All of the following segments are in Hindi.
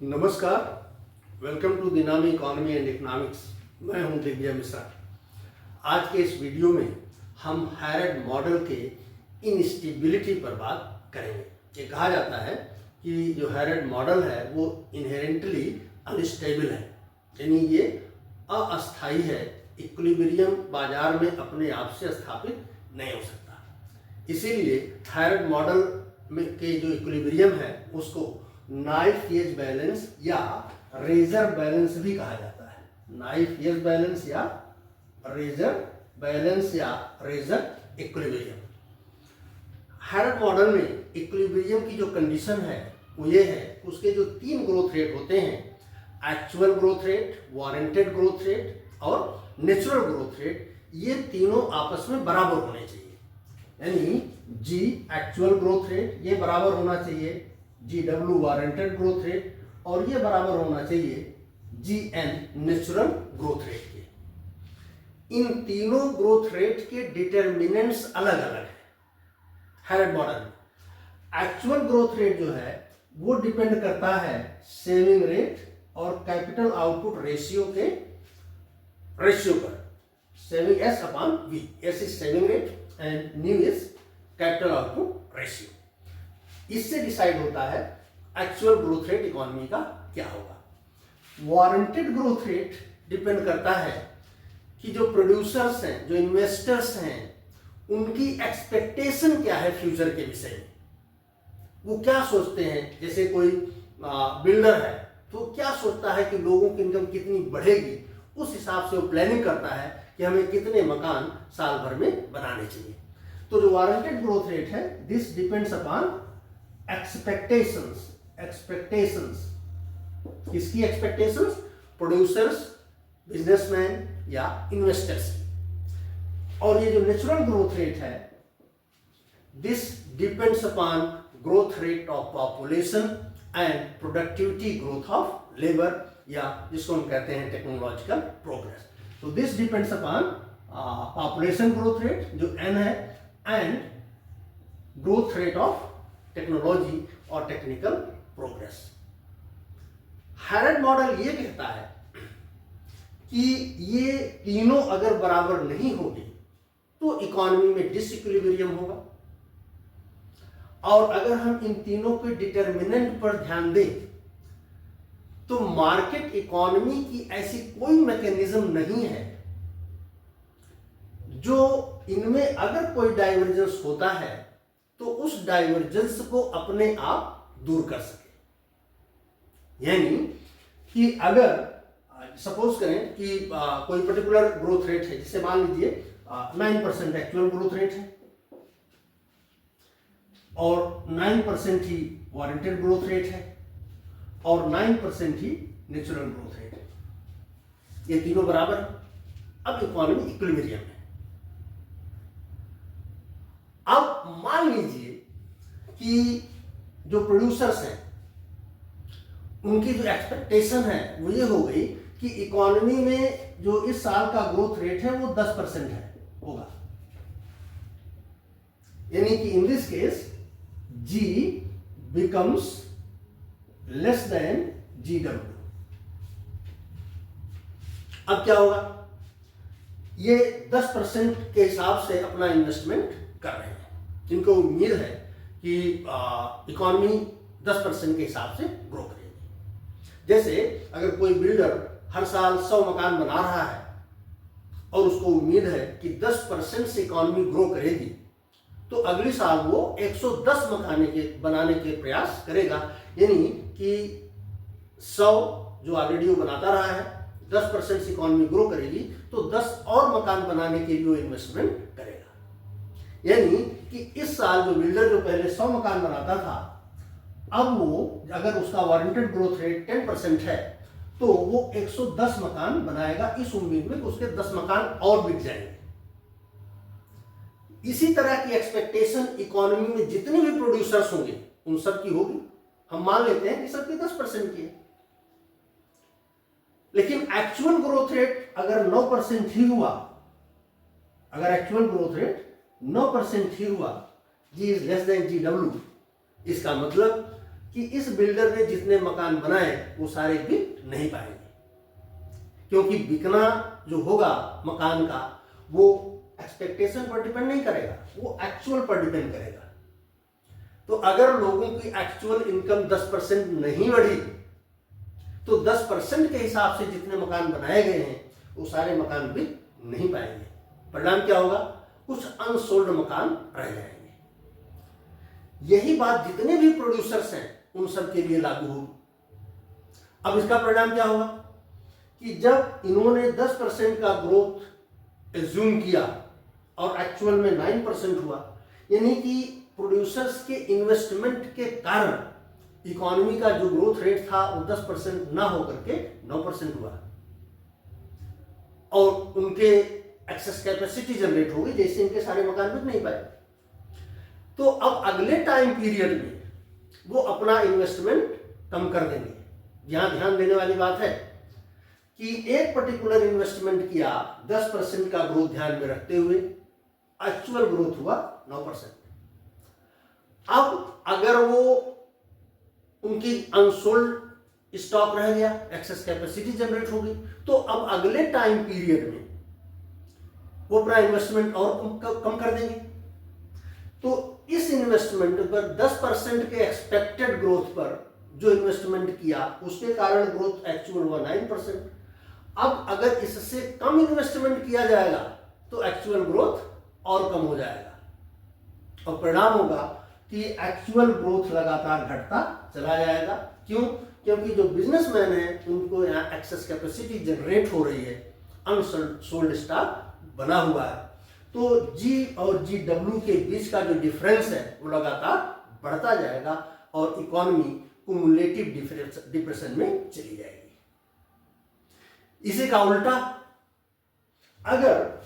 नमस्कार, welcome to dynamic economy and economics. मैं हूं दिग्विजय मिश्रा। आज के इस वीडियो में हम हैरड मॉडल के इनस्टेबिलिटी पर बात करेंगे। ये कहा जाता है कि जो हैरड मॉडल है वो इनहेरेंटली अनस्टेबल है, यानी ये अस्थायी है। इक्विलिब्रियम बाजार में अपने आप से स्थापित नहीं हो सकता। इसीलिए हैरड मॉडल में के जो इक्विलिब्रियम है उसको नाइफ एज बैलेंस या रेजर बैलेंस भी कहा जाता है। नाइफ एज बैलेंस या रेजर इक्विलिब्रियम। हैरड मॉडल में इक्विलिब्रियम की जो कंडीशन है वो ये है, उसके जो 3 ग्रोथ रेट होते हैं, actual growth rate, warranted growth rate और नेचुरल ग्रोथ रेट, ये तीनों आपस में बराबर होने चाहिए। यानी जी एक्चुअल ग्रोथ रेट ये बराबर होना चाहिए GW वारंटेड ग्रोथ रेट, और ये बराबर होना चाहिए GN नेचुरल ग्रोथ रेट के। इन तीनों ग्रोथ रेट के डिटरमिनेंट्स अलग अलग हैं हैरड मॉडल में। एक्चुअल ग्रोथ रेट जो है वो डिपेंड करता है सेविंग रेट और कैपिटल आउटपुट रेशियो के रेशियो पर। Saving S/V, S is saving rate and new is capital output ratio. इससे डिसाइड होता है एक्चुअल ग्रोथ रेट इकोनॉमी का क्या होगा। वारंटेड ग्रोथ रेट डिपेंड करता है कि जो प्रोड्यूसर्स हैं, जो इन्वेस्टर्स हैं, उनकी एक्सपेक्टेशन क्या है फ्यूचर के विषय में। वो क्या सोचते हैं, जैसे कोई बिल्डर है तो क्या सोचता है कि लोगों की इनकम कितनी बढ़ेगी, उस हिसाब से वो प्लानिंग करता है कि हमें कितने मकान साल भर में बनाने चाहिए। तो जो वारंटेड ग्रोथ रेट है, दिस डिपेंड्स अपॉन एक्सपेक्टेशंस। किसकी एक्सपेक्टेशंस? प्रोड्यूसर्स, बिजनेसमैन या इन्वेस्टर्स। और ये जो नेचुरल ग्रोथ रेट है, this depends upon growth rate of population and productivity growth of labour, या जिसको हम कहते हैं टेक्नोलॉजिकल प्रोग्रेस। तो this depends upon population growth rate जो N है, and growth rate of technology और टेक्निकल प्रोग्रेस। हैरड मॉडल ये कहता है कि ये तीनों अगर बराबर नहीं होगी तो इकोनॉमी में डिसइक्विलिब्रियम होगा। और अगर हम इन तीनों के डिटरमिनेंट पर ध्यान दें तो मार्केट इकोनॉमी की ऐसी कोई मैकेनिज्म नहीं है जो इनमें अगर कोई डाइवर्जेंस होता है तो उस डाइवर्जेंस को अपने आप दूर कर सके। यानी कि अगर सपोज करें कि कोई पर्टिकुलर ग्रोथ रेट है, जिसे मान लीजिए 9% एक्चुअल ग्रोथ रेट है और 9% ही वारंटेड ग्रोथ रेट है और 9% ही नेचुरल ग्रोथ रेट है, ये तीनों बराबर है। अब इकोनॉमी इक्विलिब्रियम है। अब मान लीजिए कि जो प्रोड्यूसर्स हैं उनकी जो एक्सपेक्टेशन है वो ये हो गई कि इकोनॉमी में जो इस साल का ग्रोथ रेट है वो 10% है होगा। यानी कि in this case G becomes less than GW। अब क्या होगा? ये 10% के हिसाब से अपना इन्वेस्टमेंट कर रहे हैं, जिनको उम्मीद है कि इकोनॉमी 10% के हिसाब से ग्रो करेगी। जैसे अगर कोई बिल्डर हर साल 100 मकान बना रहा है और उसको उम्मीद है कि 10% से इकोनॉमी ग्रो करेगी, तो अगले साल वो 110 मकान बनाने के प्रयास करेगा। यानी कि 100 जो ऑलरेडी वो बनाता रहा है, 10% से इकोनॉमी ग्रो करेगी तो 10 और मकान बनाने के लिए वो इन्वेस्टमेंट करेगा। यानी कि इस साल जो बिल्डर जो पहले 100 मकान बनाता था, अब वो अगर उसका वारंटेड ग्रोथ रेट 10% है तो वो 110 मकान बनाएगा, इस उम्मीद में कि उसके 10 मकान और बिक जाएंगे। इसी तरह की एक्सपेक्टेशन इकोनॉमी में जितने भी प्रोड्यूसर्स होंगे उन सब की होगी। हम मान लेते हैं कि सबकी 10% की है, लेकिन एक्चुअल ग्रोथ रेट अगर 9% ही हुआ, अगर एक्चुअल ग्रोथ रेट 9% ही हुआ, G is less than GW, इसका मतलब कि इस बिल्डर ने जितने मकान बनाए वो सारे बिक नहीं पाएंगे, क्योंकि बिकना जो होगा मकान का वो एक्सपेक्टेशन पर डिपेंड नहीं करेगा, वो एक्चुअल पर डिपेंड करेगा। तो अगर लोगों की एक्चुअल इनकम 10% नहीं बढ़ी तो 10% के हिसाब से जितने मकान बनाए गए हैं वो सारे मकान बिक नहीं पाएंगे। परिणाम क्या होगा? कुछ अनसोल्ड मकान रह जाएंगे। यही बात जितने भी प्रोड्यूसर्स हैं उन सब के लिए लागू होगी। अब इसका परिणाम क्या होगा कि जब इन्होंने 10% का ग्रोथ एज्यूम किया और एक्चुअल में 9% हुआ, यानी कि प्रोड्यूसर्स के इन्वेस्टमेंट के कारण इकोनॉमी का जो ग्रोथ रेट था वो 10% ना होकर के 9% हुआ और उनके एक्सेस कैपेसिटी जनरेट हो गई, जैसे इनके सारे मकान बिक नहीं पाए। तो अब अगले टाइम पीरियड में वो अपना इन्वेस्टमेंट कम कर देंगे। यहां ध्यान देने वाली बात है कि एक पर्टिकुलर इन्वेस्टमेंट किया 10% का ग्रोथ ध्यान में रखते हुए, एक्चुअल ग्रोथ हुआ 9%। अब अगर वो उनकी अनसोल्ड स्टॉक रह गया, एक्सेस कैपेसिटी जनरेट हो गई, तो अब अगले टाइम पीरियड में वो अपना इन्वेस्टमेंट और कम कर देंगे। तो इस इन्वेस्टमेंट पर 10% के एक्सपेक्टेड ग्रोथ पर जो इन्वेस्टमेंट किया उसके कारण ग्रोथ एक्चुअल हुआ 9%। अब अगर इससे कम इन्वेस्टमेंट किया जाएगा तो एक्चुअल ग्रोथ और कम हो जाएगा और परिणाम होगा कि एक्चुअल ग्रोथ लगातार घटता चला जाएगा। क्यों? क्योंकि जो बिजनेसमैन है उनको यहाँ एक्सेस कैपेसिटी जनरेट हो रही है, अनसोल्ड स्टॉक बना हुआ है। तो जी और जी डब्ल्यू के बीच का जो डिफरेंस है वो लगातार बढ़ता जाएगा और इकोनॉमी कुमुलेटिव डिप्रेशन में चली जाएगी। इसी का उल्टा, अगर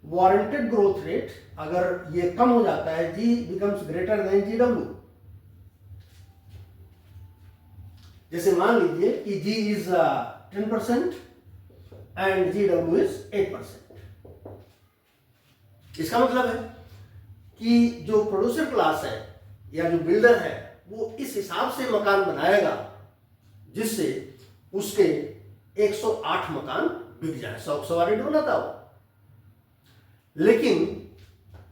वारंटेड ग्रोथ रेट अगर ये कम हो जाता है, G becomes greater than G W, जैसे मान लीजिए कि G is 10% and G W is 8%। इसका मतलब है कि जो प्रोड्यूसर क्लास है या जो बिल्डर है वो इस हिसाब से मकान बनाएगा जिससे उसके 108 मकान बिक जाए। 100 वारंटी बनाता हो, लेकिन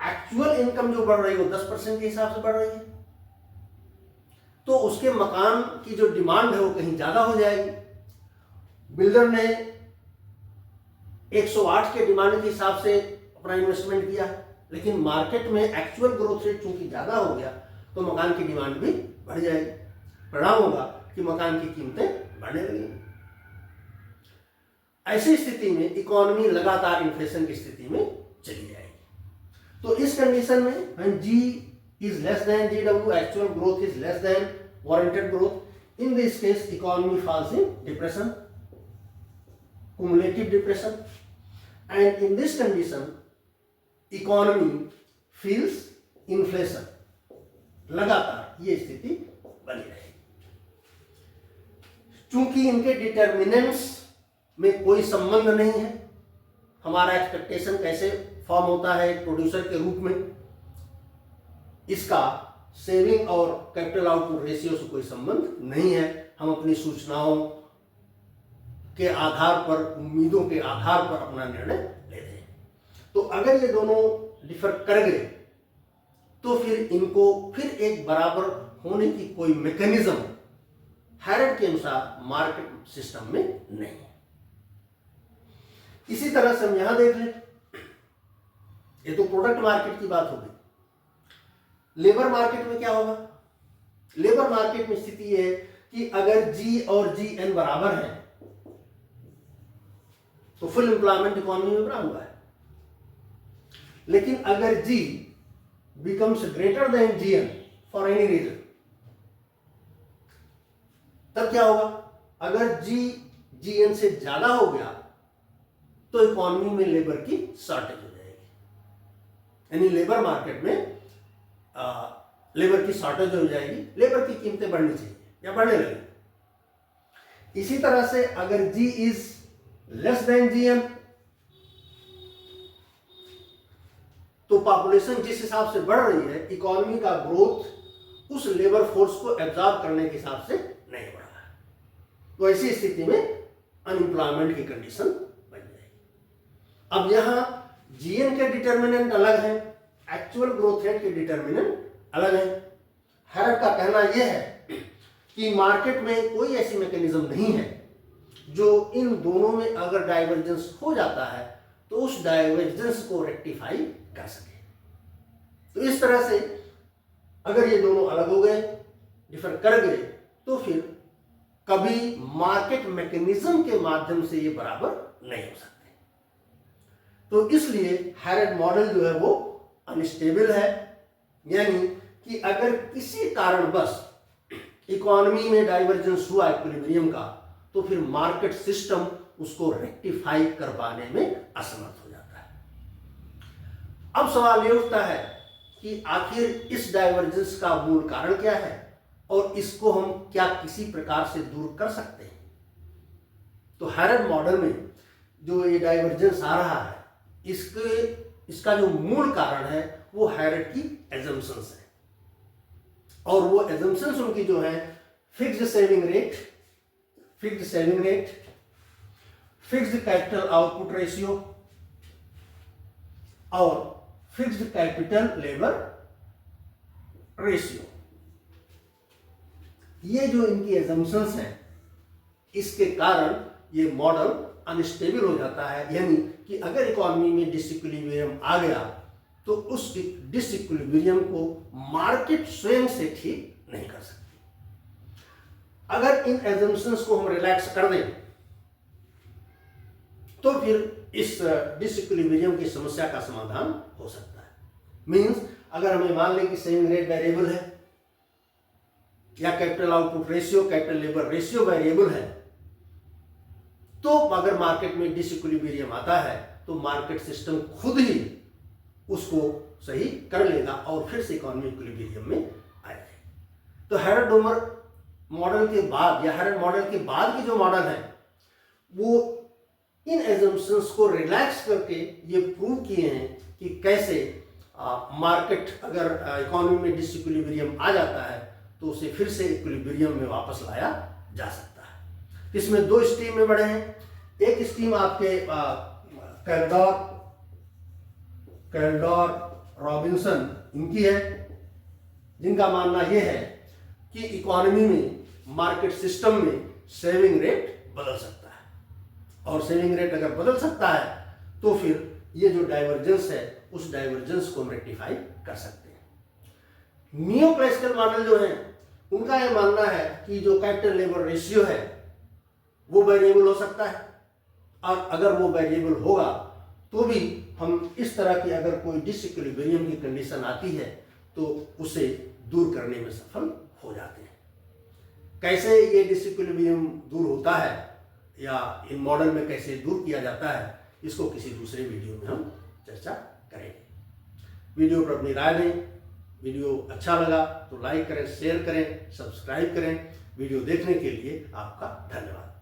एक्चुअल इनकम जो बढ़ रही है वो 10% के हिसाब से बढ़ रही है, तो उसके मकान की जो डिमांड है वो कहीं ज्यादा हो जाएगी। बिल्डर ने 108 के डिमांड के हिसाब से अपना इन्वेस्टमेंट किया, लेकिन मार्केट में एक्चुअल ग्रोथ रेट चूंकि ज्यादा हो गया तो मकान की डिमांड भी बढ़ जाएगी। परिणाम होगा कि मकान की कीमतें बढ़ने लगेंगी। ऐसी स्थिति में इकोनॉमी लगातार इन्फ्लेशन की स्थिति में चली जाएगी। तो इस कंडीशन में when G is less than GW, actual growth is less than warranted growth. In this case, economy falls in depression, cumulative depression, and in this condition, economy feels inflation. लगातार ये स्थिति बनी रहेगी। चूंकि इनके डिटर्मिनेंट्स में कोई संबंध नहीं है, हमारा एक्सपेक्टेशन कैसे फॉर्म होता है एक प्रोड्यूसर के रूप में, इसका सेविंग और कैपिटल आउटपुट रेशियो से कोई संबंध नहीं है। हम अपनी सूचनाओं के आधार पर, उम्मीदों के आधार पर अपना निर्णय लेते हैं। तो अगर ये दोनों डिफर कर गए तो फिर इनको फिर एक बराबर होने की कोई मैकेनिज्म हैरड के अनुसार मार्केट सिस्टम में नहीं है। इसी तरह से हम यहां देख लें, ये तो प्रोडक्ट मार्केट की बात हो गई। लेबर मार्केट में क्या होगा? लेबर मार्केट में स्थिति यह है कि अगर जी और जी एन बराबर है तो फुल एम्प्लॉयमेंट इकोनॉमी में बना हुआ है, लेकिन अगर जी becomes greater than gn for any reason, तब क्या होगा? अगर जी gn से ज्यादा हो गया तो इकोनॉमी में लेबर की शॉर्टेज हो जाएगी, यानी लेबर मार्केट में लेबर की शॉर्टेज हो जाएगी, लेबर की कीमतें बढ़नी चाहिए या बढ़ने लगेगी। इसी तरह से अगर जी इज लेस देन जीएन तो पॉपुलेशन जिस हिसाब से बढ़ रही है, इकोनॉमी का ग्रोथ उस लेबर फोर्स को एब्जॉर्ब करने के हिसाब से नहीं बढ़ रहा है। तो ऐसी स्थिति में अनएम्प्लॉयमेंट की कंडीशन बन जाएगी। अब यहाँ जीएन के डिटर्मिनेंट अलग है, एक्चुअल ग्रोथ रेट के डिटर्मिनेंट अलग है। हैरट का कहना यह है कि मार्केट में कोई ऐसी मैकेनिज्म नहीं है जो इन दोनों में अगर डाइवर्जेंस हो जाता है तो उस डाइवर्जेंस को रेक्टिफाई कर सके। तो इस तरह से अगर ये दोनों अलग हो गए, डिफर कर गए, तो फिर कभी मार्केट मैकेनिज्म के माध्यम से ये बराबर नहीं हो सकते। तो इसलिए हैरेड मॉडल जो है वो अनस्टेबल है, यानी कि अगर किसी कारणवश इकोनॉमी में डाइवर्जेंस हुआ इक्विलिब्रियम का, तो फिर मार्केट सिस्टम उसको रेक्टिफाई कर पाने में असमर्थ हो जाता है। अब सवाल ये उठता है कि आखिर इस डाइवर्जेंस का मूल कारण क्या है और इसको हम क्या किसी प्रकार से दूर कर सकते हैं। तो हैरेड मॉडल में जो ये डाइवर्जेंस आ रहा है, इसका जो मूल कारण है वो हैरेड की एजम्पशंस है, और वो एजम्पशंस उनकी जो है fixed saving rate, fixed capital output ratio और फिक्स्ड कैपिटल लेबर रेशियो। ये जो इनकी एजम्पशंस हैं, इसके कारण ये मॉडल अनस्टेबल हो जाता है, यानी कि अगर इकोनॉमी में डिसइक्विलिब्रियम आ गया तो उस डिसइक्विलिब्रियम को मार्केट स्वयं से ठीक नहीं कर सकती। अगर इन एजम्पशंस को हम रिलैक्स कर दें तो फिर इस डिसइक्विलिब्रियम की समस्या का समाधान हो सकता है। मींस अगर हमें मान लें कि सेविंग रेट वेरिएबल है या capital output ratio, capital labour ratio variable है, तो अगर मार्केट में डिसइक्विलिब्रियम आता है तो मार्केट सिस्टम खुद ही उसको सही कर लेगा और फिर से इकोनॉमी इक्विलिब्रियम में आ जाएगी। तो हैरेड डोमर मॉडल के बाद या हैरेड मॉडल के बाद की जो मॉडल है वो इन एजम्पशंस को रिलैक्स करके ये प्रूव किए हैं कि कैसे मार्केट अगर इकोनॉमी में डिसइक्विलिब्रियम आ जाता है तो उसे फिर से इक्विलिब्रियम में वापस लाया जा सकता है। इसमें दो स्ट्रीम में बढ़े हैं। एक स्ट्रीम आपके कैल्डोर रॉबिन्सन इनकी है, जिनका मानना यह है कि इकोनॉमी में मार्केट सिस्टम में सेविंग रेट बदल सकता है, और सेविंग रेट अगर बदल सकता है तो फिर ये जो डाइवर्जेंस है उस डाइवर्जेंस को हम रेक्टिफाई कर सकते हैं। नियो क्लासिकल मॉडल जो है उनका यह मानना है कि जो कैपिटल लेबर रेशियो है वो वेरिएबल हो सकता है, और अगर वो वेरिएबल होगा तो भी हम इस तरह की अगर कोई डिसइक्विलिब्रियम की कंडीशन आती है तो उसे दूर करने में सफल हो जाते हैं। कैसे ये डिसइक्विलिब्रियम दूर होता है या इन मॉडल में कैसे दूर किया जाता है, इसको किसी दूसरे वीडियो में हम चर्चा करेंगे। वीडियो पर अपनी राय दें। वीडियो अच्छा लगा तो लाइक करें, शेयर करें, सब्सक्राइब करें। वीडियो देखने के लिए आपका धन्यवाद।